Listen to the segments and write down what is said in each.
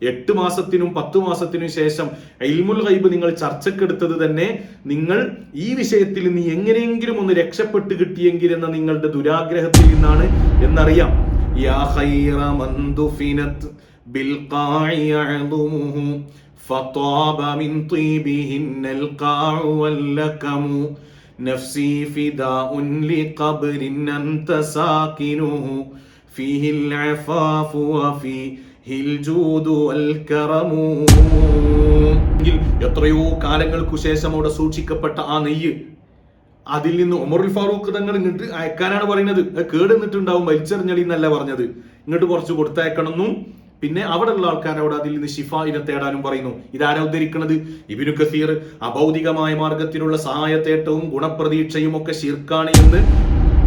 8 മാസത്തിനും 10 മാസത്തിനും ശേഷം ഇൽമുൽ ഗൈബ് നിങ്ങൾ ചർച്ചക്കെടുത്തത് തന്നെ നിങ്ങൾ ഈ വിഷയത്തിൽ നിന്ന് എങ്ങനെയെങ്കിലും ഒന്ന് രക്ഷപ്പെട്ട് കിട്ടിയെങ്കിൽ എന്ന നിങ്ങളുടെ ദുരാഗ്രഹത്തിൽ നിന്നാണ് എന്നറിയാം. യാ ഖൈറ മൻ ദുഫിനത് ബിൽ ഖാഇ അഅദുമുഹു ഫതാബ മിൻ തീബിഹിന്നൽ ഖാഉ വല്ലകമു നഫ്സി ഫിദാഉൻ ലിഖബ്രിൻ അൻത സാകിനുഹു ഫീഹിൽ അഫാഫു വഫീഹിൽ ജൂദു വൽ കറമു. എത്രയോ കാലങ്ങൾക്കു ശേഷം അവിടെ സൂക്ഷിക്കപ്പെട്ട ആ നെയ്യ്, അതിൽ നിന്ന് ഉമറുൽ ഫാറൂഖ് തങ്ങൾ ഇങ്ങോട്ട് അയക്കാനാണ് പറയുന്നത്. കേടുന്നിട്ടുണ്ടാവും, വലിച്ചെറിഞ്ഞളി എന്നല്ല പറഞ്ഞത്, ഇങ്ങോട്ട് കുറച്ച് കൊടുത്തയക്കണമെന്നും പിന്നെ അവിടെ ഉള്ള ആൾക്കാരോട് അതിൽ നിന്ന് ഷിഫായിനെ തേടാനും പറയുന്നു. ഇതാരാ ഉദ്ധരിക്കുന്നത്? ഇബ്നു കസീർ അഭൗതികമായ മാർഗത്തിലുള്ള സഹായത്തേട്ടവും ഗുണപ്രതീക്ഷയും ഒക്കെ ശിർക്കാണ് എന്ന്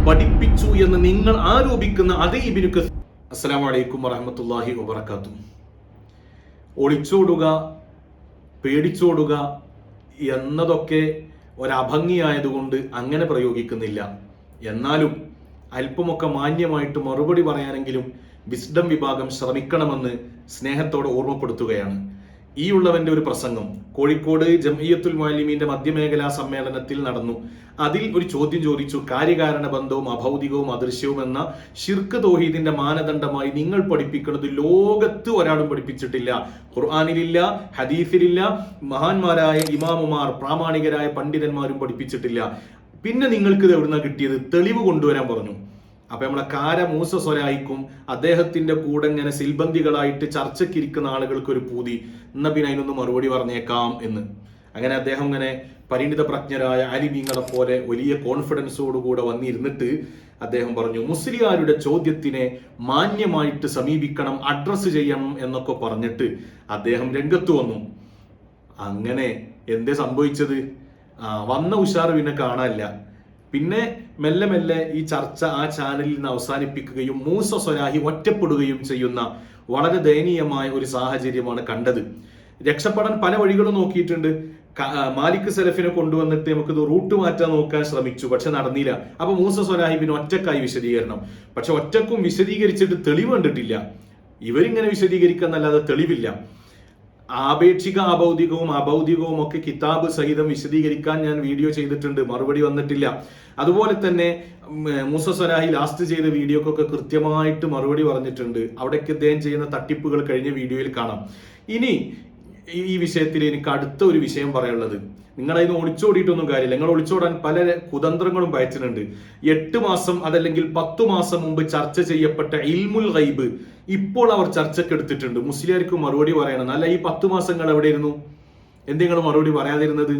പഠിപ്പിച്ചു എന്ന് നിങ്ങൾ ആരോപിക്കുന്ന അതേ ഇബ്നു കസീർ. അസ്സലാമു അലൈക്കും വറഹ്മത്തുള്ളാഹി വബറകാതുഹു. ഒളിച്ചോടുക, പേടിച്ചോടുക എന്നതൊക്കെ ഒരഭംഗിയായതുകൊണ്ട് അങ്ങനെ പ്രയോഗിക്കുന്നില്ല. എന്നാലും അല്പമൊക്കെ മാന്യമായിട്ട് മറുപടി പറയാനെങ്കിലും വിസ്ഡം വിഭാഗം ശ്രമിക്കണമെന്ന് സ്നേഹത്തോടെ ഓർമ്മപ്പെടുത്തുകയാണ്. ഈ ഉള്ളവന്റെ ഒരു പ്രസംഗം കോഴിക്കോട് ജംഇയ്യത്തുൽ മുഅല്ലിമീന്റെ മധ്യമേഖലാ സമ്മേളനത്തിൽ നടന്നു. അതിൽ ഒരു ചോദ്യം ചോദിച്ചു. കാര്യകാരണ ബന്ധവും അഭൗതികവും അദൃശ്യവും എന്ന ശിർക്ക് തൗഹീദിന്റെ മാനദണ്ഡമായി നിങ്ങൾ പഠിപ്പിക്കുന്നത് ലോകത്ത് ഒരാളും പഠിപ്പിച്ചിട്ടില്ല. ഖുർആനിലില്ല, ഹദീസിലില്ല, മഹാന്മാരായ ഇമാമുമാർ പ്രാമാണികരായ പണ്ഡിതന്മാരും പഠിപ്പിച്ചിട്ടില്ല. പിന്നെ നിങ്ങൾക്ക് ഇത് എവിടുന്ന കിട്ടിയത്? തെളിവ് കൊണ്ടുവരാൻ പറഞ്ഞു. അപ്പൊ നമ്മളെ കാര മൂസ സ്വലായിക്കും അദ്ദേഹത്തിന്റെ കൂടെ ഇങ്ങനെ സിൽബന്ദികളായിട്ട് ചർച്ചയ്ക്കിരിക്കുന്ന ആളുകൾക്ക് ഒരു പൂതി, എന്നാ പിന്നെ അതിനൊന്ന് മറുപടി പറഞ്ഞേക്കാം എന്ന്. അങ്ങനെ അദ്ദേഹം ഇങ്ങനെ പരിണിത പ്രജ്ഞരായ അലിമീങ്ങളെ പോലെ വലിയ കോൺഫിഡൻസോടുകൂടെ വന്നിരുന്നിട്ട് അദ്ദേഹം പറഞ്ഞു, മുസ്ലിയാരുടെ ചോദ്യത്തിനെ മാന്യമായിട്ട് സമീപിക്കണം, അഡ്രസ് ചെയ്യണം എന്നൊക്കെ പറഞ്ഞിട്ട് അദ്ദേഹം രംഗത്ത് വന്നു. അങ്ങനെ എന്തേ സംഭവിച്ചത്? വന്ന ഉഷാർ പിന്നെ കാണാനില്ല. പിന്നെ മെല്ലെ മെല്ലെ ഈ ചർച്ച ആ ചാനലിൽ നിന്ന് അവസാനിപ്പിക്കുകയും മൂസ സ്വലാഹി ഒറ്റപ്പെടുകയും ചെയ്യുന്ന വളരെ ദയനീയമായ ഒരു സാഹചര്യമാണ് കണ്ടത്. രക്ഷപ്പെടാൻ പല വഴികളും നോക്കിയിട്ടുണ്ട്. മാലിക് സലഫിനെ കൊണ്ടുവന്നിട്ട് നമുക്കിത് റൂട്ട് മാറ്റാൻ നോക്കാൻ ശ്രമിച്ചു, പക്ഷെ നടന്നില്ല. അപ്പൊ മൂസ സ്വലാഹിബിന് ഒറ്റക്കായി വിശദീകരണം. പക്ഷെ ഒറ്റക്കും വിശദീകരിച്ചിട്ട് തെളിവ് കണ്ടിട്ടില്ല. ഇവരിങ്ങനെ വിശദീകരിക്കുന്നല്ലാതെ തെളിവില്ല. ആപേക്ഷിക അഭൗതികവും അഭൗതികവും ഒക്കെ കിതാബ് സഹിതം വിശദീകരിക്കാൻ ഞാൻ വീഡിയോ ചെയ്തിട്ടുണ്ട്, മറുപടി വന്നിട്ടില്ല. അതുപോലെ തന്നെ മൂസ സ്വലാഹി ലാസ്റ്റ് ചെയ്ത വീഡിയോക്കൊക്കെ കൃത്യമായിട്ട് മറുപടി പറഞ്ഞിട്ടുണ്ട്. അവിടേക്ക് അദ്ദേഹം ചെയ്യുന്ന തട്ടിപ്പുകൾ കഴിഞ്ഞ വീഡിയോയിൽ കാണാം. ഇനി ഈ വിഷയത്തിൽ എനിക്ക് അടുത്ത ഒരു വിഷയം പറയാനുള്ളത്, നിങ്ങളതിന് ഒളിച്ചോടിയിട്ടൊന്നും കാര്യമില്ല. നിങ്ങൾ ഒളിച്ചോടാൻ പല കുതന്ത്രങ്ങളും പയറ്റുന്നുണ്ട്. 8 മാസം അതല്ലെങ്കിൽ 10 മാസം മുമ്പ് ചർച്ച ചെയ്യപ്പെട്ട ഇൽമുൽ ഗൈബ് ഇപ്പോൾ അവർ ചർച്ചക്കെടുത്തിട്ടുണ്ട്. മുസ്ലിയാർക്ക് മറുപടി പറയണം. അല്ല, ഈ 10 മാസങ്ങൾ എവിടെയിരുന്നു? എന്തെങ്കിലും മറുപടി പറയാതിരുന്നത്?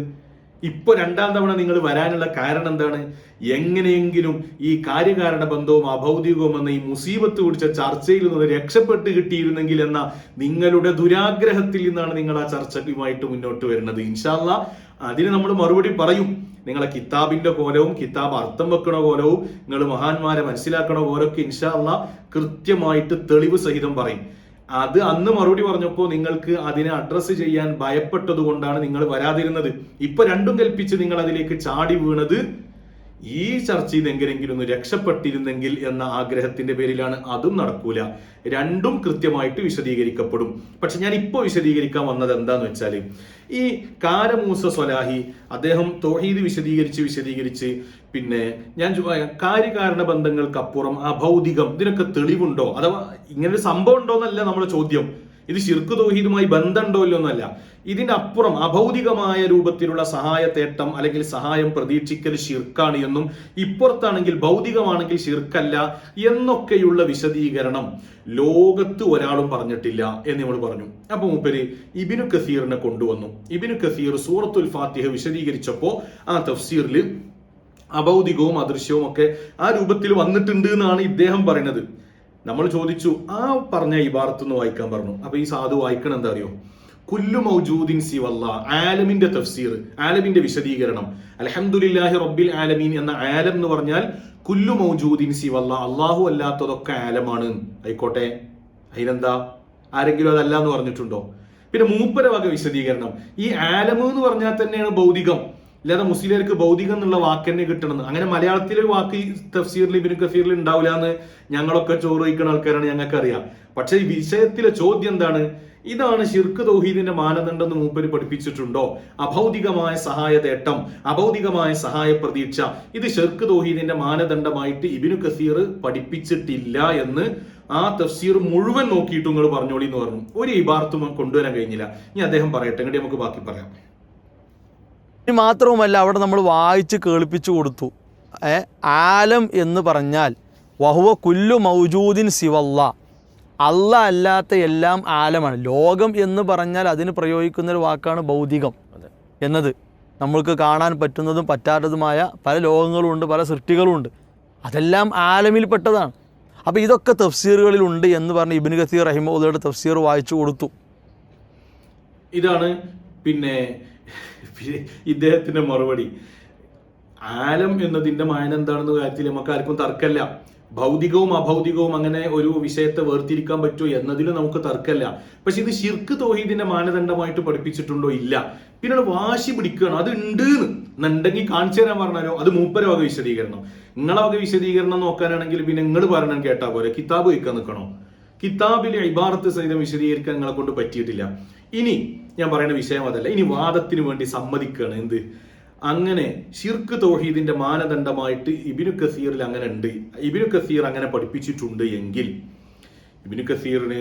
ഇപ്പൊ 2ാം തവണ നിങ്ങൾ വരാനുള്ള കാരണം എന്താണ്? എങ്ങനെയെങ്കിലും ഈ കാര്യകാരണ ബന്ധവും അഭൗതികവും എന്ന ഈ മുസീബത്ത് പിടിച്ച ചർച്ചയിൽ നിന്ന് രക്ഷപ്പെട്ട് കിട്ടിയിരുന്നെങ്കിൽ എന്ന നിങ്ങളുടെ ദുരാഗ്രഹത്തിൽ നിന്നാണ് നിങ്ങൾ ആ ചർച്ചയുമായിട്ട് മുന്നോട്ട് വരുന്നത്. ഇൻഷാ അല്ലാഹ് അതിന് നമ്മൾ മറുപടി പറയും. നിങ്ങളെ കിതാബിന്റെ കോലവും കിതാബ് അർത്ഥം വെക്കണ കോലവും നിങ്ങൾ മഹാന്മാരെ മനസ്സിലാക്കണ കോലൊക്കെ ഇൻഷാ അല്ലാഹ് കൃത്യമായിട്ട് തെളിവ് സഹിതം പറയും. അത് അന്ന് മറുപടി പറഞ്ഞപ്പോൾ നിങ്ങൾക്ക് അതിനെ അഡ്രസ്സ് ചെയ്യാൻ ഭയപ്പെട്ടത് കൊണ്ടാണ് നിങ്ങൾ വരാതിരുന്നത്. ഇപ്പൊ രണ്ടും കൽപ്പിച്ച് നിങ്ങൾ അതിലേക്ക് ചാടി വീണത് ഈ ചർച്ചയിൽ നിന്ന് എങ്ങനെയെങ്കിലും ഒന്ന് രക്ഷപ്പെട്ടിരുന്നെങ്കിൽ എന്ന ആഗ്രഹത്തിന്റെ പേരിലാണ്. അതും നടക്കൂല. രണ്ടും കൃത്യമായിട്ട് വിശദീകരിക്കപ്പെടും. പക്ഷെ ഞാൻ ഇപ്പോൾ വിശദീകരിക്കാൻ വന്നത് എന്താന്ന് വെച്ചാല്, ഈ കാരമൂസ സ്വലാഹി അദ്ദേഹം തൗഹീദ് വിശദീകരിച്ച് പിന്നെ ഞാൻ കാര്യകാരണ ബന്ധങ്ങൾക്കപ്പുറം അഭൗതികം ഇതിനൊക്കെ തെളിവുണ്ടോ, അഥവാ ഇങ്ങനൊരു സംഭവം ഉണ്ടോ എന്നല്ല നമ്മുടെ ചോദ്യം. ഇത് ശിർക്ക് തൗഹീദുമായി ബന്ധമുണ്ടോ ഇല്ലൊന്നല്ല. ഇതിന്റെ അപ്പുറം അഭൗതികമായ രൂപത്തിലുള്ള സഹായത്തേട്ടം അല്ലെങ്കിൽ സഹായം പ്രതീക്ഷിക്കൽ ശിർക്കാണ് എന്നും ഇപ്പുറത്താണെങ്കിൽ ഭൗതികമാണെങ്കിൽ ശിർക്കല്ല എന്നൊക്കെയുള്ള വിശദീകരണം ലോകത്ത് ഒരാളും പറഞ്ഞിട്ടില്ല എന്ന് നമ്മൾ പറഞ്ഞു. അപ്പൊ മൂപ്പര് ഇബ്നു കസീറിനെ കൊണ്ടുവന്നു. ഇബ്നു കസീർ സൂറത്തുൽ ഫാത്തിഹ വിശദീകരിച്ചപ്പോ ആ തഫ്സീറിൽ അഭൗതികവും അദൃശ്യവും ഒക്കെ ആ രൂപത്തിൽ വന്നിട്ടുണ്ട് എന്നാണ് ഇദ്ദേഹം പറയുന്നത്. നമ്മൾ ചോദിച്ചു, ആ പറഞ്ഞ ഇബാറത്തുനിന്ന് വായിക്കാൻ പറഞ്ഞു. അപ്പൊ ഈ സാധു വായിക്കണം എന്താ അറിയോ? കുല്ലു മൗജൂദിൻ സിവല്ലാ, ആലമിന്റെ തഫ്സീർ, ആലമിന്റെ വിശദീകരണം. അൽഹംദുലില്ലാഹി റബ്ബിൽ ആലമീൻ എന്ന ആലം എന്ന് പറഞ്ഞാൽ കുല്ലു മൗജൂദിൻ സിവല്ലാ, അള്ളാഹു അല്ലാത്തതൊക്കെ ആലമാണ്. ആയിക്കോട്ടെ, അതിനെന്താ? ആരെങ്കിലും അതല്ല എന്ന് പറഞ്ഞിട്ടുണ്ടോ? പിന്നെ മൂപ്പര വക വിശദീകരണം, ഈ ആലം എന്ന് പറഞ്ഞാൽ തന്നെയാണ് ഭൗതികം, അല്ലാതെ മുസ്ലിംകൾക്ക് ഭൗതികം എന്നുള്ള വാക്ക് തന്നെ കിട്ടണം. അങ്ങനെ മലയാളത്തിലെ വാക്ക് തഫ്സീറിൽ ഇബ്നു കസീറിൽ ഉണ്ടാവില്ല എന്ന് ഞങ്ങളൊക്കെ ചോറ് വയ്ക്കുന്ന ആൾക്കാരാണ്, ഞങ്ങൾക്ക് അറിയാം. പക്ഷെ ഈ വിഷയത്തിലെ ചോദ്യം എന്താണ്? ഇതാണ് ശിർക്ക് തൗഹീദിന്റെ മാനദണ്ഡം എന്ന് മൂപ്പര് പഠിപ്പിച്ചിട്ടുണ്ടോ? അഭൗതികമായ സഹായതേട്ടം, അഭൗതികമായ സഹായ പ്രതീക്ഷ, ഇത് ശിർക്ക് തൗഹീദിന്റെ മാനദണ്ഡമായിട്ട് ഇബ്നു കസീർ പഠിപ്പിച്ചിട്ടില്ല എന്ന് ആ തഫ്സീർ മുഴുവൻ നോക്കിയിട്ട് നിങ്ങൾ പറഞ്ഞോളി എന്ന് പറഞ്ഞു. ഒരു ഇബാറത്തും കൊണ്ടുവരാൻ കഴിഞ്ഞില്ല. ഇനി അദ്ദേഹം പറയട്ടെ, എന്നിട്ട് നമുക്ക് ബാക്കി പറയാം. ഇനി മാത്രവുമല്ല, അവിടെ നമ്മൾ വായിച്ച് കേൾപ്പിച്ചു കൊടുത്തു. ആലം എന്ന് പറഞ്ഞാൽ വഹുവ കുല്ലു മൗജൂദിൻ സിവല്ല, അല്ല അല്ലാത്ത എല്ലാം ആലമാണ്. ലോകം എന്ന് പറഞ്ഞാൽ അതിന് പ്രയോഗിക്കുന്നൊരു വാക്കാണ് ഭൗതികം എന്നത്. നമ്മൾക്ക് കാണാൻ പറ്റുന്നതും പറ്റാത്തതുമായ പല ലോകങ്ങളുമുണ്ട്, പല സൃഷ്ടികളുമുണ്ട്. അതെല്ലാം ആലമിൽപ്പെട്ടതാണ്. അപ്പോൾ ഇതൊക്കെ തഫ്സീറുകളിലുണ്ട് എന്ന് പറഞ്ഞ് ഇബ്നു കസീർ റഹിമഹുള്ളയുടെ തഫ്സീർ വായിച്ചു കൊടുത്തു. ഇതാണ് പിന്നെ ഇദ്ദേഹത്തിന്റെ മറുപടി. ആലം എന്നതിന്റെ മായന എന്താണെന്ന കാര്യത്തിൽ നമുക്ക് ആർക്കും തർക്കമല്ല. ഭൗതികവും അഭൗതികവും അങ്ങനെ ഒരു വിഷയത്തെ വേർതിരിക്കാൻ പറ്റുമോ എന്നതിൽ നമുക്ക് തർക്കമല്ല. പക്ഷെ ഇത് ശിർക്ക് തൗഹീദിന്റെ മാനദണ്ഡമായിട്ട് പഠിപ്പിച്ചിട്ടുണ്ടോ? ഇല്ല. പിന്നീട് വാശി പിടിക്കുകയാണ് അത് ഉണ്ട് എന്നുണ്ടെങ്കിൽ കാണിച്ചു തരാൻ പറഞ്ഞാലോ? അത് മൂപ്പര വക വിശദീകരണം. നിങ്ങളെ വക വിശദീകരണം നോക്കാനാണെങ്കിൽ പിന്നെ നിങ്ങൾ പറയണം കേട്ടാ പോലെ കിതാബ് വയ്ക്കാൻ നിൽക്കണോ? കിതാബിലെ ഇബാറത്ത് സഹിതം വിശദീകരിക്കാൻ നിങ്ങളെ കൊണ്ട് പറ്റിയിട്ടില്ല. ഇനി ഞാൻ പറയുന്ന വിഷയം അതല്ല. ഇനി വാദത്തിന് വേണ്ടി സമ്മതിക്കുകയാണ്. എന്ത് അങ്ങനെ ശിർക്ക് തൗഹീദിന്റെ മാനദണ്ഡമായിട്ട് ഇബ്നു കസീറിൽ അങ്ങനെ ഉണ്ട്, ഇബ്നു കസീർ അങ്ങനെ പഠിപ്പിച്ചിട്ടുണ്ട് എങ്കിൽ ഇബ്നു കസീറിന്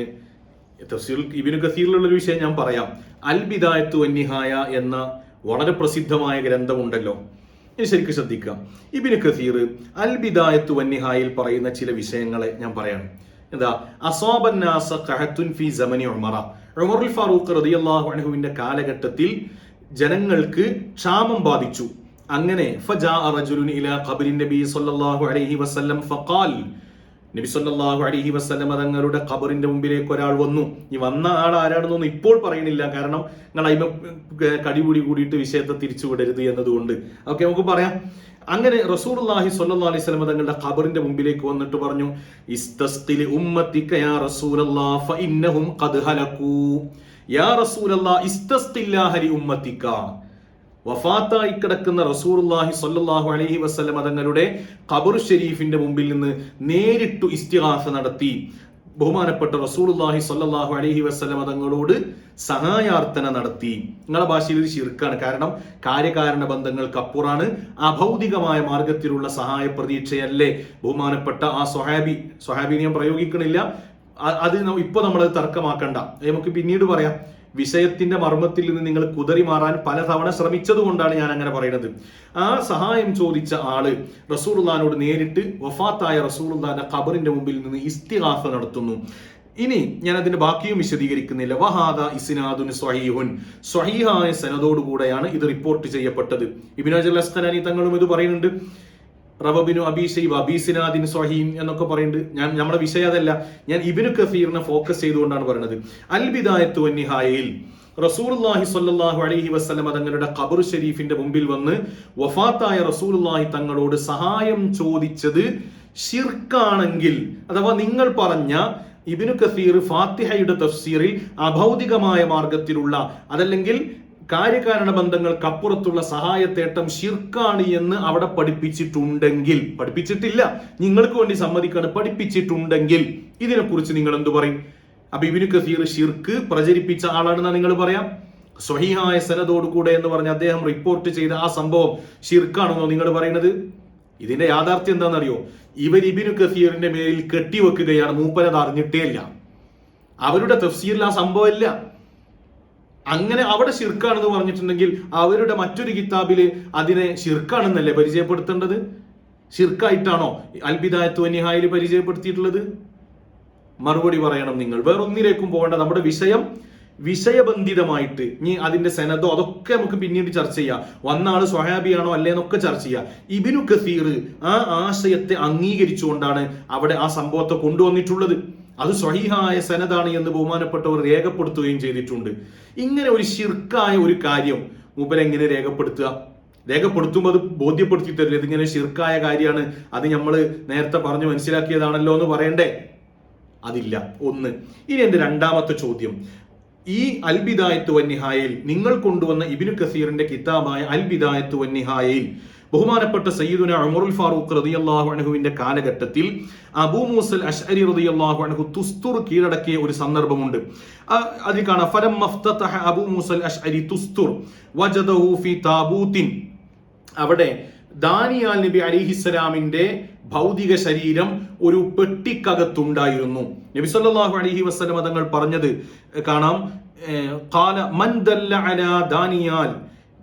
ഇബ്നു കസീറിലുള്ള ഒരു വിഷയം ഞാൻ പറയാം. അൽ ബിദായത്തു വന്നിഹായ എന്ന വളരെ പ്രസിദ്ധമായ ഗ്രന്ഥമുണ്ടല്ലോ, ഇനി ശരിക്കും ശ്രദ്ധിക്കാം. ഇബ്നു കസീർ അൽ ബിദായത്തു വന്നിഹായിൽ പറയുന്ന ചില വിഷയങ്ങളെ ഞാൻ പറയാം. എന്താ? അസ്വാബന്നാസ ഖഹത്തുൻ ഫീ സമനി ഉമറ, ഉമറുൽ ഫാറൂഖ് റളിയല്ലാഹു അൻഹുവിന്റെ കാലഘട്ടത്തിൽ ജനങ്ങൾക്ക് ക്ഷാമം ബാധിച്ചു. അങ്ങനെ ഫജാഅ റജുലുൻ ഇലാ ഖബ്രിൻ നബി സല്ലല്ലാഹു അലൈഹി വസല്ലം ഫഖാൽ, നബി സല്ലല്ലാഹു അലൈഹി വസല്ലം തങ്ങളുടെ ഖബറിന്റെ മുമ്പിലേക്ക് ഒരാൾ വന്നു. ഈ വന്ന ആൾ ആരാണെന്നൊന്നും ഇപ്പോൾ പറയണില്ല, കാരണം നിങ്ങൾ അയിമ കടികൂടി കൂടിയിട്ട് വിഷയത്തെ തിരിച്ചു വിടരുത് എന്നതുകൊണ്ട്. ഓക്കെ, നമുക്ക് പറയാം. അങ്ങനെ റസൂലുള്ളാഹി സ്വല്ലല്ലാഹു അലൈഹി വസല്ലം തങ്ങളുടെ ഖബറിന്റെ മുമ്പിലേക്ക് വന്നിട്ട് പറഞ്ഞു, ഇസ്തസ്ഖിലി ഉമ്മത്തിക യാ റസൂലല്ലാഹ് ഫഇന്നഹും ഖദ് ഹലകൂ. യാ റസൂലല്ലാഹ് ഇസ്തസ്ഖില്ലാഹ ലി ഉമ്മത്തിക. വഫാത്തായി കിടക്കുന്ന റസൂലുള്ളാഹി സ്വല്ലല്ലാഹു അലൈഹി വസല്ലം തങ്ങളുടെ ഖബർ ഷരീഫിന്റെ മുമ്പിൽ നിന്ന് നേരിട്ട് ഇസ്തിഗാസ നടത്തി. ബഹുമാനപ്പെട്ട റസൂലുള്ളാഹി സ്വല്ലല്ലാഹു അലൈഹി വസല്ലം തങ്ങളോട് സഹായാർത്ഥന നടത്തി. നിങ്ങളുടെ ഭാഷയിൽ ഇത് ശിർക്കാണ്, കാരണം കാര്യകാരണ ബന്ധങ്ങൾക്ക് അപ്പുറാണ്. അഭൗതികമായ മാർഗത്തിലുള്ള സഹായ പ്രതീക്ഷയല്ലേ ബഹുമാനപ്പെട്ട ആ സ്വഹാബി ഞാൻ പ്രയോഗിക്കണില്ല, അത് ഇപ്പൊ നമ്മളത് തർക്കമാക്കണ്ട, നമുക്ക് പിന്നീട് പറയാം. വിഷയത്തിന്റെ മർമ്മത്തിൽ നിന്ന് നിങ്ങൾ കുതറി മാറാൻ പലതവണ ശ്രമിച്ചത് കൊണ്ടാണ് ഞാൻ അങ്ങനെ പറയുന്നത്. ആ സഹായം ചോദിച്ച ആള് റസൂലുള്ളാഹിനോട് നേരിട്ട് വഫാത്തായ റസൂലുള്ളാഹിന്റെ ഖബറിന്റെ മുമ്പിൽ നിന്ന് ഇസ്തിഗാസ നടത്തുന്നു. ഇനി ഞാൻ അതിന്റെ ബാക്കിയും വിശദീകരിക്കുന്നില്ല. വഹാദ ഇസ്നാദുൻ സ്വഹീഹുൻ, സ്വഹീഹായ സനദോടുകൂടെയാണ് ഇത് റിപ്പോർട്ട് ചെയ്യപ്പെട്ടത്. ഇബ്നു ഹജർ അസ്ഖലാനി തങ്ങളും ഇത് പറയുന്നുണ്ട്. റവബിനു അബീഷൈബ അബീസിനാദിൻ സ്വഹീൻ എന്നൊക്കെ പറയുന്നുണ്ട്. നമ്മുടെ വിഷയം അതല്ല, ഞാൻ ഇബ്നു കസീറിനെ ഫോക്കസ് ചെയ്തുകൊണ്ടാണ് പറയുന്നത്. അൽ ബിദായത്തു വന്നിഹായയിൽ റസൂലുള്ളാഹി സ്വല്ലല്ലാഹു അലൈഹി വസല്ലം തങ്ങളുടെ ഖബർ ഷരീഫിന്റെ മുമ്പിൽ വന്ന് വഫാത്തായ റസൂലുള്ളാഹി തങ്ങളോട് സഹായം ചോദിച്ചത് ശിർക്കാണെങ്കിൽ, അഥവാ നിങ്ങൾ പറഞ്ഞ ഇബ്നു കസീർ ഫാത്തിഹയുടെ തഫ്സീറിൽ അഭൗതികമായ മാർഗത്തിലുള്ള അതല്ലെങ്കിൽ കാര്യകാരണ ബന്ധങ്ങൾക്കപ്പുറത്തുള്ള സഹായത്തേട്ടം ശിർക്കാണ് എന്ന് അവിടെ പഠിപ്പിച്ചിട്ടുണ്ടെങ്കിൽ, പഠിപ്പിച്ചിട്ടില്ല, നിങ്ങൾക്ക് വേണ്ടി സമ്മതിക്കാണ്, പഠിപ്പിച്ചിട്ടുണ്ടെങ്കിൽ ഇതിനെക്കുറിച്ച് നിങ്ങൾ എന്തു പറയും? അപ്പൊ ഇബ്നു കസീർ ശിർക്ക് പ്രചരിപ്പിച്ച ആളാണെന്നാ നിങ്ങൾ പറയാം? സ്വഹീഹായ സനദോടുകൂടെ എന്ന് പറഞ്ഞ് അദ്ദേഹം റിപ്പോർട്ട് ചെയ്ത ആ സംഭവം ശിർക്കാണെന്നോ നിങ്ങൾ പറയുന്നത്? ഇതിന്റെ യാഥാർത്ഥ്യം എന്താണെന്നറിയോ? ഇവർ ഇബ്നു കസീറിന്റെ മേലിൽ കെട്ടിവെക്കുകയാണ്, മൂപ്പരത് അറിഞ്ഞിട്ടേ ഇല്ല. അവരുടെ തഫ്സീറിൽ ആ സംഭവം ഇല്ല. അങ്ങനെ അവിടെ ശിർക്കാണെന്ന് പറഞ്ഞിട്ടുണ്ടെങ്കിൽ അവരുടെ മറ്റൊരു കിതാബില് അതിനെ ശിർക്കാണെന്നല്ലേ പരിചയപ്പെടുത്തേണ്ടത്? ശിർക്കായിട്ടാണോ അൽ ബിദായത്തു വന്നിഹായിൽ പരിചയപ്പെടുത്തിയിട്ടുള്ളത്? മറുപടി പറയണം നിങ്ങൾ. വേറൊന്നിലേക്കും പോകേണ്ട. നമ്മുടെ വിഷയം വിഷയബന്ധിതമായിട്ട്, ഇനി അതിന്റെ സനദോ അതൊക്കെ നമുക്ക് പിന്നീട് ചർച്ച ചെയ്യാം. വന്ന ആള് സ്വഹാബിയാണോ അല്ലേന്നൊക്കെ ചർച്ച ചെയ്യാം. ഇബ്നു കസീർ ആ ആശയത്തെ അംഗീകരിച്ചുകൊണ്ടാണ് അവിടെ ആ സംഭവത്തെ കൊണ്ടുവന്നിട്ടുള്ളത്. അത് സ്വഹീഹായ സനദാണ് എന്ന് ബഹുമാനപ്പെട്ടവർ രേഖപ്പെടുത്തുകയും ചെയ്തിട്ടുണ്ട്. ഇങ്ങനെ ഒരു ശിർക്കായ ഒരു കാര്യം മൂപ്പരെങ്ങനെ രേഖപ്പെടുത്തുമ്പോൾ അത് ബോധ്യപ്പെടുത്തി തരില്ല. ഇതിങ്ങനെ ശിർക്കായ കാര്യമാണ്, അത് നമ്മൾ നേരത്തെ പറഞ്ഞു മനസ്സിലാക്കിയതാണല്ലോ എന്ന് പറയണ്ടേ? അതില്ല. ഒന്ന്. ഇനി എന്റെ രണ്ടാമത്തെ ചോദ്യം, ഈ അൽ ബിദായത്തു വന്നിഹായയിൽ നിങ്ങൾ കൊണ്ടുവന്ന ഇബ്നു കസീറിന്റെ കിതാബായ അൽ ബിദായത്തു വന്നിഹായയിൽ ബഹുമാനപ്പെട്ട സയ്യിദുന ഉമറുൽ ഫാറൂഖ് റളിയല്ലാഹു അൻഹുവിന്റെ കാലഘട്ടത്തിൽ അബൂ മൂസൽ അശ്അരി റളിയല്ലാഹു അൻഹു തുസ്തുർ കീഴടക്കിയ ഒരു സന്ദർഭമുണ്ട്. അതിൽ കാണാം ഫലം മഫ്തതഹ അബൂ മൂസൽ അശ്അരി തുസ്തുർ വജദഹു ഫീ താബൂത്തിൻ. അവിടെ ദാനിയാൽ നബി അലൈഹിസ്സലാമിന്റെ ഭൗതിക ശരീരം ഒരു പെട്ടിക്കകത്തുണ്ടായിരുന്നു. നബി സല്ലല്ലാഹു അലൈഹി വസല്ലം തങ്ങൾ പറഞ്ഞത് കാണാം, ഖാല മൻ ദല്ല അലാ ദാനിയാൽ,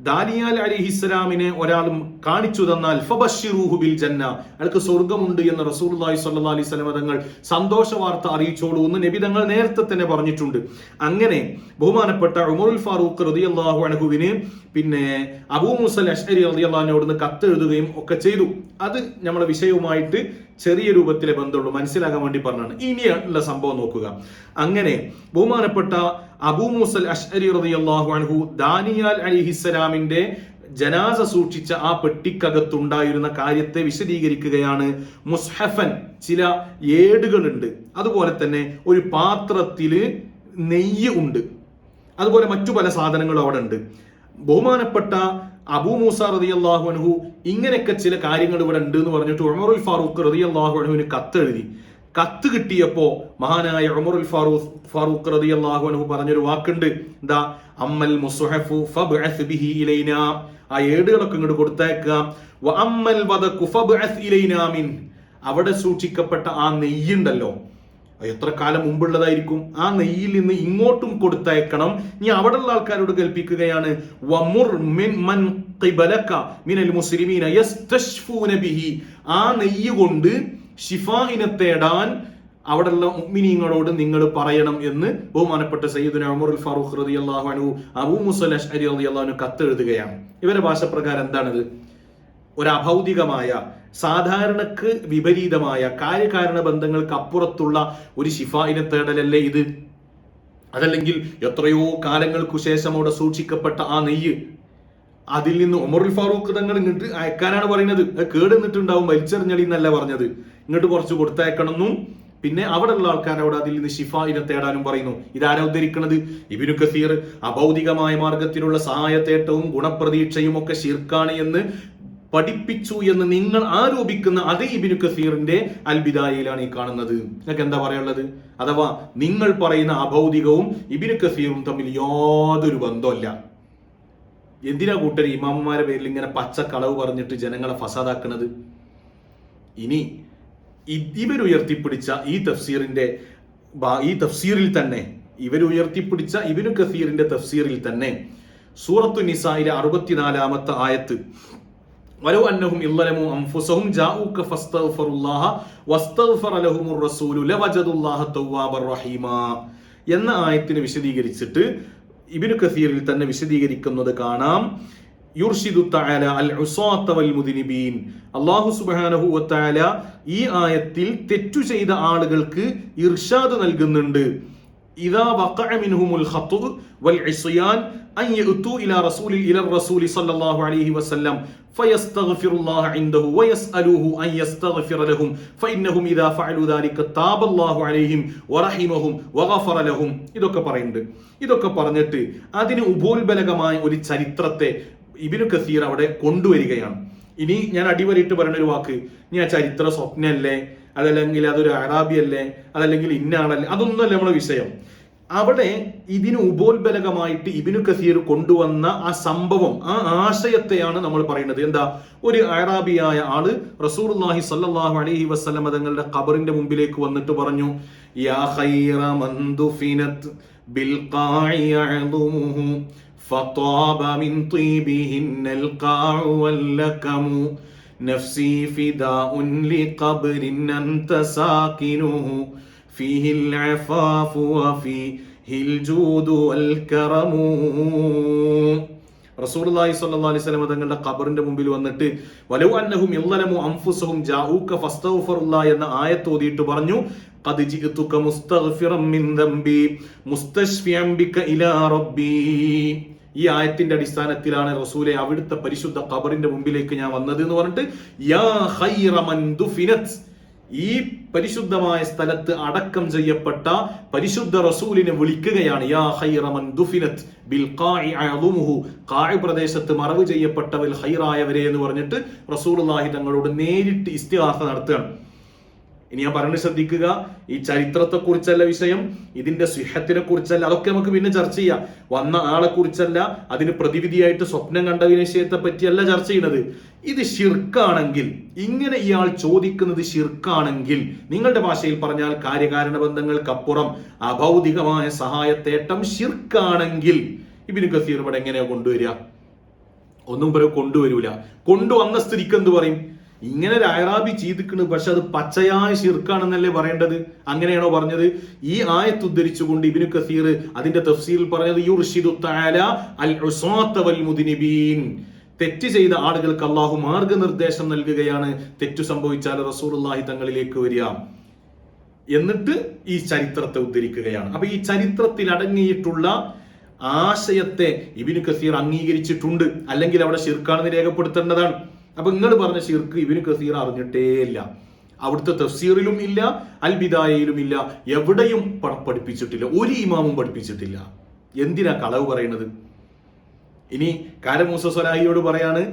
ദാനിയാൽ അലൈഹിസ്സലാമിനെ ഒരാളും കാണിച്ചു തന്നാൽ ഫബശ്ശിറൂഹു ബിൽ ജന്ന, അയാൾക്ക് സ്വർഗ്ഗമുണ്ട് എന്ന് റസൂലുള്ളാഹി സ്വല്ലല്ലാഹു അലൈഹി വസല്ലം തങ്ങൾ സന്തോഷ വാർത്ത അറിയിച്ചോളൂ എന്ന് നബി തങ്ങൾ നേരത്തെ തന്നെ പറഞ്ഞിട്ടുണ്ട്. അങ്ങനെ ബഹുമാനപ്പെട്ട ഉമറുൽ ഫാറൂഖ് റളിയല്ലാഹു അൻഹുവിന് പിന്നെ അബൂ മൂസൽ അശ്അരി റളിയല്ലാഹു അൻഹുവിനോട് കത്ത് എഴുതുകയും ഒക്കെ ചെയ്തു. അത് നമ്മളെ വിഷയവുമായിട്ട് ചെറിയ രൂപത്തിലെ ബന്ധമുള്ളൂ, മനസ്സിലാകാൻ വേണ്ടി പറഞ്ഞാണ്. ഇനിയുള്ള സംഭവം നോക്കുക. അങ്ങനെ ബഹുമാനപ്പെട്ട അബൂ മൂസൽ അശ്അരി റളിയല്ലാഹു അൻഹു ദാനിയാൽ അലൈഹിസ്സലാമിന്റെ ജനാസ സൂക്ഷിച്ച ആ പെട്ടിക്കകത്തുണ്ടായിരുന്ന കാര്യത്തെ വിശദീകരിക്കുകയാണ്. മുസ്ഹഫൻ, ചില ഏടുകളുണ്ട്, അതുപോലെ തന്നെ ഒരു പാത്രത്തില് നെയ്യ് ഉണ്ട്, അതുപോലെ മറ്റു പല സാധനങ്ങളും അവിടെ ഉണ്ട്. ബഹുമാനപ്പെട്ട അബൂ മൂസ റളിയല്ലാഹു അൻഹു ഇങ്ങനെയൊക്കെ ചില കാര്യങ്ങൾ ഇവിടെ ഉണ്ട് എന്ന് പറഞ്ഞിട്ട് ഉമറുൽ ഫാറൂഖ് റളിയല്ലാഹു അൻഹുവിന് കത്തെഴുതി. കത്ത് കിട്ടിയപ്പോ മഹാനായ ഉമറുൽ ഫാറൂഖ് റളിയല്ലാഹു അൻഹു പറഞ്ഞൊരു വാക്കുണ്ട്, എന്താ, അമ്മൽ മുസ്ഹഫു ഫബ്അസ് ബിഹി ഇലൈനാ, ആ ഏടുകളൊക്കെ ഇങ്ങോട്ട് കൊടുത്തേക്കുക. വ അമ്മൽ വദഖു ഫബ്അസ് ഇലൈനാ മിൻ, അവിടെ സൂക്ഷിക്കപ്പെട്ട ആ നെയ്യുണ്ടല്ലോ, എത്ര കാലം മുമ്പുള്ളതായിരിക്കും, ആ നെയ്യിൽ നിന്ന് ഇങ്ങോട്ടും കൊടുത്തയക്കണം. ഇനി അവിടെയുള്ള ആൾക്കാരോട് കൽപ്പിക്കുകയാണ്, വമുർ മിൻ മൻ ഖിബലക മിനൽ മുസ്ലിമീന യസ്തശ്ഫൂന ബിഹി, ആ നെയ്യ് കൊണ്ട് ശിഫാഇനെ തേടാൻ അവിടെയുള്ള മുഅ്മിനീങ്ങളോട് നിങ്ങൾ പറയണം എന്ന് ബഹുമാനപ്പെട്ട സയ്യിദുന ഉമറുൽ ഫാറൂഖ് റളിയല്ലാഹു അൻഹു അബൂ മൂസൽ അശ്അരി റളിയല്ലാഹു അൻഹു കത്ത് എഴുതുകയാണ്. ഇവരുടെ ഭാഷ പ്രകാരം എന്താണിത്? ഒരു അഭൗതികമായ, സാധാരണക്ക് വിപരീതമായ, കാര്യകാരണ ബന്ധങ്ങൾക്ക് അപ്പുറത്തുള്ള ഒരു ശിഫായിനെ തേടലല്ലേ ഇത്? അതല്ലെങ്കിൽ എത്രയോ കാലങ്ങൾക്കു ശേഷം അവിടെ സൂക്ഷിക്കപ്പെട്ട ആ നെയ്യ്, അതിൽ നിന്ന് ഉമറുൽ ഫാറൂഖ് തങ്ങൾ ഇങ്ങോട്ട് അയക്കാനാണ് പറയുന്നത്. കേടുന്നിട്ടുണ്ടാവും, വലിച്ചെറിഞ്ഞളി എന്നല്ല പറഞ്ഞത്, ഇങ്ങോട്ട് കുറച്ച് കൊടുത്തയക്കണമെന്നും പിന്നെ അവിടെയുള്ള ആൾക്കാരോട് അതിൽ നിന്ന് ശിഫായിനെ തേടാനും പറയുന്നു. ഇതാരാ ഉദ്ധരിക്കുന്നത്? ഇബ്നു കസീർ അഭൗതികമായ മാർഗത്തിലുള്ള സഹായത്തേട്ടവും ഗുണപ്രതീക്ഷയും ഒക്കെ ശിർക്കാണ് എന്ന് പഠിപ്പിച്ചു എന്ന് നിങ്ങൾ ആരോപിക്കുന്ന അതേ ഇബ്നു കസീറിന്റെ അൽ ബിദായയിലാണ് ഈ കാണുന്നത്. നിങ്ങൾക്ക് എന്താ പറയാനുള്ളത്? അഥവാ നിങ്ങൾ പറയുന്ന അഭൗതികവും ഇബ്നു കസീറും തമ്മിൽ യാതൊരു ബന്ധമല്ല. എന്തിനാ കൂട്ടർ ഇമാമന്മാരെ പേരിൽ ഇങ്ങനെ പച്ചക്കളവ് പറഞ്ഞിട്ട് ജനങ്ങളെ ഫസാദാക്കുന്നത്? ഇനി ഇവരുയർത്തിപ്പിടിച്ച ഈ തഫ്സീറിൽ തന്നെ, ഇവരുയർത്തിപ്പിടിച്ച ഇബ്നു കസീറിന്റെ തഫ്സീറിൽ തന്നെ സൂറത്തു നിസായിലെ 64-ാമത്തെ ആയത്ത്, വലൗ അന്നഹും ഇല്ലമു അൻഫുസഹും ജാഊക ഫസ്തഗ്ഫിറുല്ലാഹ വസ്തഗ്ഫറ ലഹുമുർ റസൂലു ലവജദുല്ലാഹ തവ്വാബർ റഹീമ എന്ന ആയത്തിനെ വിശദീകരിച്ചിട്ട് ഇബ്നു കസീറിൽ തന്നെ വിശദീകരിക്കുന്നത് കാണാം. യുർഷിദു തആല അൽ ഉസാത വൽ മുദ്നിബീൻ, അല്ലാഹു സുബ്ഹാനഹു വ തആല ഈ ആയത്തിൽ തെറ്റു ചെയ്ത ആളുകൾക്ക് ഇർഷാദ് നൽകുന്നുണ്ട്. ഇദാ വഖഅ മിൻഹുമുൽ ഖത്ഉ വൽ ഇസ്യാൻ അൻ യഅതു ഇലാ റസൂലി സല്ലല്ലാഹു അലൈഹി വസല്ലം ഫയസ്തഗ്ഫിറുല്ലാഹ ഇൻദഹു വയസ്അലുഹു അൻ യസ്തഗ്ഫിറ ലഹും ഫഇന്നഹും ഇദാ ഫഅലു ദാലിക താബല്ലാഹു അലൈഹിം വറഹിമഹും വഗഫറ ലഹും. ഇതൊക്കെ പറയുന്നുണ്ട്. ഇതൊക്കെ പറഞ്ഞിട്ട് അതിന് ഉപോത്ബലകമായ ഒരു ചരിത്രത്തെ ഇബ്നു കസീർ അവിടെ കൊണ്ടുവരികയാണ്. ഇനി ഞാൻ അടിവരയിട്ട് പറയുന്ന ഒരു വാക്ക്, ഇനി ആ ചരിത്ര സ്വപ്നല്ലേ, അതല്ലെങ്കിൽ അതൊരു അറാബിയല്ലേ, അതല്ലെങ്കിൽ ഇന്നാണല്ലേ, അതൊന്നുമല്ല നമ്മളെ വിഷയം. അവിടെ ഇതിന് ഉപോത്ബലകമായിട്ട് ഇബ്നു കസീർ കൊണ്ടുവന്ന ആ സംഭവം, ആ ആശയത്തെയാണ് നമ്മൾ പറയുന്നത്. എന്താ? ഒരു അറാബിയായ ആള് റസൂലുള്ളാഹി സ്വല്ലല്ലാഹു അലൈഹി വസല്ലം തങ്ങളുടെ ഖബറിന്റെ മുമ്പിലേക്ക് വന്നിട്ട് പറഞ്ഞു, യാ ഖൈറ മൻ ദുഫിനത് ബിൽ ഖാഇ അഅദുമുഹു ഫതാബ മിൻ തീബിഹിന്നൽ ഖാഉ വല്ലകമു നഫ്സി ഫിദാഉൻ ലിഖബ്രിൻ അൻത സാകിനുഹു ഫീഹിൽ അഫാഫു വഫീഹിൽ ജൂദു വൽ കറമു. റസൂലുള്ളാഹി സ്വല്ലല്ലാഹു അലൈഹി വസല്ലം തങ്ങളുടെ ഖബറിന്റെ മുമ്പിൽ വന്നിട്ട് വലൗ അന്നഹും യളലമു അൻഫുസഹും ജാഊക ഫസ്തഗ്ഫിറുല്ലാഹ എന്ന ആയത്ത് ഓതിയിട്ട് പറഞ്ഞു, ഖദ് ജിഅതുക മുസ്തഗ്ഫിറൻ മിൻ ദംബി മുസ്തശ്ഫിഅൻ ബിക ഇലാ റബ്ബി. ഈ ആയത്തിന്റെ അടിസ്ഥാനത്തിലാണ് റസൂലെ അവിടുത്തെ പരിശുദ്ധ ഖബറിന്റെ മുമ്പിലേക്ക് ഞാൻ വന്നത് എന്ന് പറഞ്ഞിട്ട് യാ ഖൈറ മൻ ദുഫിനത്, ഈ പരിശുദ്ധമായ സ്ഥലത്ത് അടക്കം ചെയ്യപ്പെട്ട പരിശുദ്ധ റസൂലിനെ വിളിക്കുകയാണ്. യാ ഖൈറ മൻ ദുഫിനത് ബിൽ ഖാഇ അഅ്ളുമുഹു, ഖാഇ പ്രദേശത്ത് മറവ് ചെയ്യപ്പെട്ടവൽ ഖൈറായവരെ എന്ന് പറഞ്ഞിട്ട് റസൂലുള്ളാഹി തങ്ങളോട് നേരിട്ട് ഇസ്തിഗാസ നടത്തുകയാണ്. ഇനി ഞാൻ പറയുന്നത് ശ്രദ്ധിക്കുക, ഈ ചരിത്രത്തെ കുറിച്ചല്ല വിഷയം, ഇതിന്റെ സിഹത്തിനെ കുറിച്ചല്ല, അതൊക്കെ നമുക്ക് പിന്നെ ചർച്ച ചെയ്യാം. വന്ന ആളെ കുറിച്ചല്ല, അതിന് പ്രതിവിധിയായിട്ട് സ്വപ്നം കണ്ട വിഷയത്തെ പറ്റിയല്ല ചർച്ച ചെയ്യുന്നത്. ഇത് ശിർക്കാണെങ്കിൽ, ഇങ്ങനെ ഇയാൾ ചോദിക്കുന്നത് ശിർക്കാണെങ്കിൽ, നിങ്ങളുടെ ഭാഷയിൽ പറഞ്ഞാൽ കാര്യകാരണ ബന്ധങ്ങൾക്കപ്പുറം അഭൗതികമായ സഹായത്തേട്ടം ശിർക്കാണെങ്കിൽ ഇബ്നു കസീർ ഇവിടെ എങ്ങനെയാ കൊണ്ടുവരിക? ഒന്നും കൊണ്ടുവരൂല. കൊണ്ടുവന്ന സ്ഥിതിക്ക് എന്ത് പറയും? ഇങ്ങനെ ഒരു അയറാബി ചെയ്തിക്കണ്, പക്ഷെ അത് പച്ചയായ ശിർക്കാണെന്നല്ലേ പറയേണ്ടത്? അങ്ങനെയാണോ പറഞ്ഞത്? ഈ ആയത്ത് ഉദ്ധരിച്ചുകൊണ്ട് ഇബ്നു കസീർ അതിന്റെ തഫ്സീറിൽ പറഞ്ഞത് യുർഷിദു തആല അൽ ഉസാത വൽ മുദ്നിബീൻ, തെറ്റ് ചെയ്ത ആളുകൾക്ക് അള്ളാഹു മാർഗനിർദ്ദേശം നൽകുകയാണ്. തെറ്റു സംഭവിച്ചാൽ റസൂലുള്ളാഹി തങ്ങളിലേക്ക് വരിക. എന്നിട്ട് ഈ ചരിത്രത്തെ ഉദ്ധരിക്കുകയാണ്. അപ്പൊ ഈ ചരിത്രത്തിൽ അടങ്ങിയിട്ടുള്ള ആശയത്തെ ഇബ്നു കസീർ അംഗീകരിച്ചിട്ടുണ്ട്, അല്ലെങ്കിൽ അവിടെ ശിർക്കാണെന്ന് രേഖപ്പെടുത്തേണ്ടതാണ്. അപ്പൊ നിങ്ങൾ പറഞ്ഞ ശിർക്ക് ഇബ്നു കസീർ അറിഞ്ഞിട്ടേ ഇല്ല, അവിടുത്തെ തഫ്സീറിലും ഇല്ല, അൽ ബിദായയിലും ഇല്ല, എവിടെയും പഠിപ്പിച്ചിട്ടില്ല, ഒരു ഇമാമും പഠിപ്പിച്ചിട്ടില്ല. എന്തിനാ കളവ് പറയുന്നത്? ഇനി കാരമൂസ സ്വലാഹിയോട് പറയാണ്,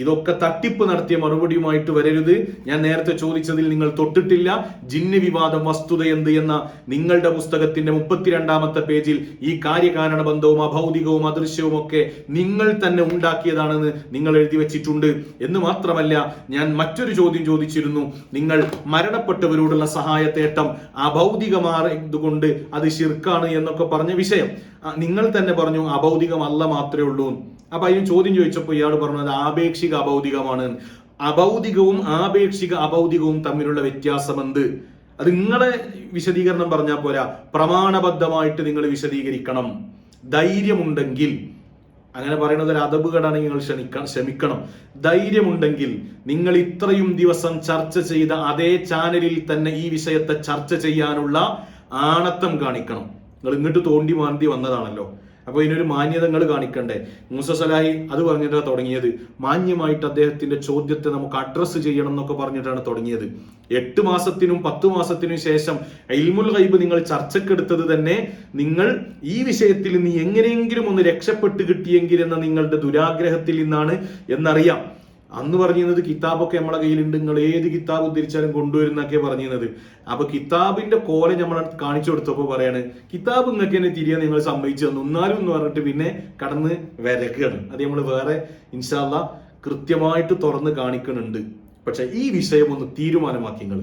ഇതൊക്കെ തട്ടിപ്പ് നടത്തിയ മറുപടിയുമായിട്ട് വരരുത്. ഞാൻ നേരത്തെ ചോദിച്ചതിൽ നിങ്ങൾ തൊട്ടിട്ടില്ല. ജിന്ന് വിവാദം വസ്തുത എന്ത് എന്ന നിങ്ങളുടെ പുസ്തകത്തിന്റെ 32-ാമത്തെ പേജിൽ ഈ കാര്യകാരണ ബന്ധവും അഭൗതികവും അദൃശ്യവും ഒക്കെ നിങ്ങൾ തന്നെ ഉണ്ടാക്കിയതാണെന്ന് നിങ്ങൾ എഴുതി വെച്ചിട്ടുണ്ട്. എന്ന് മാത്രമല്ല, ഞാൻ മറ്റൊരു ചോദ്യം ചോദിച്ചിരുന്നു. നിങ്ങൾ മരണപ്പെട്ടവരോടുള്ള സഹായത്തേട്ടം അഭൗതികമായതുകൊണ്ട് അത് ശിർക്കാണ് എന്നൊക്കെ പറഞ്ഞ വിഷയം നിങ്ങൾ തന്നെ പറഞ്ഞു അഭൗതികമല്ല മാത്രമേ ഉള്ളൂ. അപ്പൊ അതിന് ചോദ്യം ചോദിച്ചപ്പോൾ ഇയാൾ പറഞ്ഞത് ആപേക്ഷിക അഭൗതികമാണ്. അഭൗതികവും ആപേക്ഷിക അഭൗതികവും തമ്മിലുള്ള വ്യത്യാസം എന്ത്? അത് നിങ്ങളെ വിശദീകരണം പറഞ്ഞാൽ പോരാ, പ്രമാണബദ്ധമായിട്ട് നിങ്ങൾ വിശദീകരിക്കണം. ധൈര്യമുണ്ടെങ്കിൽ, അങ്ങനെ പറയുന്നത് ഒരു അദബുകേടാണെങ്കിൽ നിങ്ങൾ ക്ഷമിക്കണം. ധൈര്യമുണ്ടെങ്കിൽ നിങ്ങൾ ഇത്രയും ദിവസം ചർച്ച ചെയ്ത അതേ ചാനലിൽ തന്നെ ഈ വിഷയത്തെ ചർച്ച ചെയ്യാനുള്ള ആണത്തം കാണിക്കണം. നിങ്ങൾ ഇങ്ങോട്ട് തോണ്ടി മാന്തി വന്നതാണല്ലോ, അപ്പൊ ഇതിനൊരു മാന്യതകൾ കാണിക്കണ്ടേ? മൂസ സലാഹി അത് പറഞ്ഞിട്ടാണ് തുടങ്ങിയത്. മാന്യമായിട്ട് അദ്ദേഹത്തിന്റെ ചോദ്യത്തെ നമുക്ക് അഡ്രസ്സ് ചെയ്യണം എന്നൊക്കെ പറഞ്ഞിട്ടാണ് തുടങ്ങിയത്. 8 മാസത്തിനും 10 മാസത്തിനും ശേഷം ഇൽമുൽ ഗൈബ് നിങ്ങൾ ചർച്ചക്കെടുത്തത് തന്നെ നിങ്ങൾ ഈ വിഷയത്തിൽ നിന്ന് എങ്ങനെയെങ്കിലും ഒന്ന് രക്ഷപ്പെട്ട് കിട്ടിയെങ്കിൽ എന്ന നിങ്ങളുടെ ദുരാഗ്രഹത്തിൽ നിന്നാണ് എന്നറിയാം. അന്ന് പറഞ്ഞിരുന്നത് കിതാബൊക്കെ നമ്മളെ കയ്യിലുണ്ട്, നിങ്ങൾ ഏത് കിതാബ് ഉദ്ധരിച്ചാലും കൊണ്ടുവരുന്നൊക്കെ പറഞ്ഞിരുന്നത്. അപ്പൊ കിതാബിന്റെ കോല നമ്മൾ കാണിച്ചു കൊടുത്തപ്പോൾ പറയാണ്, കിതാബ് നിങ്ങൾക്ക് തന്നെ തിരിയാൻ നിങ്ങൾ സമ്മതിച്ചു തന്നു, എന്നാലും എന്ന് പറഞ്ഞിട്ട് പിന്നെ കടന്ന് വരക്കുകയാണ്. അത് നമ്മൾ വേറെ ഇൻഷാ അല്ലാഹ് കൃത്യമായിട്ട് തുറന്ന് കാണിക്കുന്നുണ്ട്. പക്ഷെ ഈ വിഷയം ഒന്ന് തീരുമാനമാക്കി, നിങ്ങൾ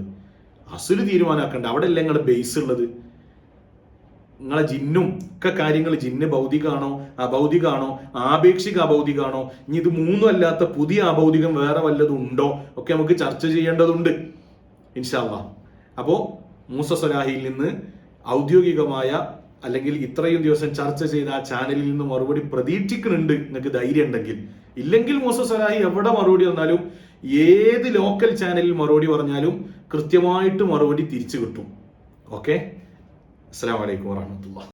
അസുല് തീരുമാനമാക്കണ്ട. അവിടെ അല്ലേ നിങ്ങളുടെ ബേസ് ഉള്ളത്. നിങ്ങളെ ജിന്നും ഒക്കെ കാര്യങ്ങൾ, ജിന്ന് ഭൗതികമാണോ അഭൗതികമാണോ ആപേക്ഷിക അഭൗതികമാണോ, ഇനി ഇത് മൂന്നും അല്ലാത്ത പുതിയ അഭൗതികം വേറെ വല്ലതും ഉണ്ടോ ഒക്കെ നമുക്ക് ചർച്ച ചെയ്യേണ്ടതുണ്ട് ഇൻഷാ അല്ലാഹ്. അപ്പോ മൂസ സ്വലാഹിയിൽ നിന്ന് ഔദ്യോഗികമായ അല്ലെങ്കിൽ ഇത്രയും ദിവസം ചർച്ച ചെയ്ത ആ ചാനലിൽ നിന്ന് മറുപടി പ്രതീക്ഷിക്കുന്നുണ്ട് നിങ്ങൾക്ക് ധൈര്യം ഉണ്ടെങ്കിൽ. ഇല്ലെങ്കിൽ മൂസ സ്വലാഹി എവിടെ മറുപടി വന്നാലും, ഏത് ലോക്കൽ ചാനലിൽ മറുപടി പറഞ്ഞാലും കൃത്യമായിട്ട് മറുപടി തിരിച്ചു കിട്ടും. ഓക്കെ, അസ്സലാമു അലൈക്കും വറഹ്മത്തുള്ളാഹി.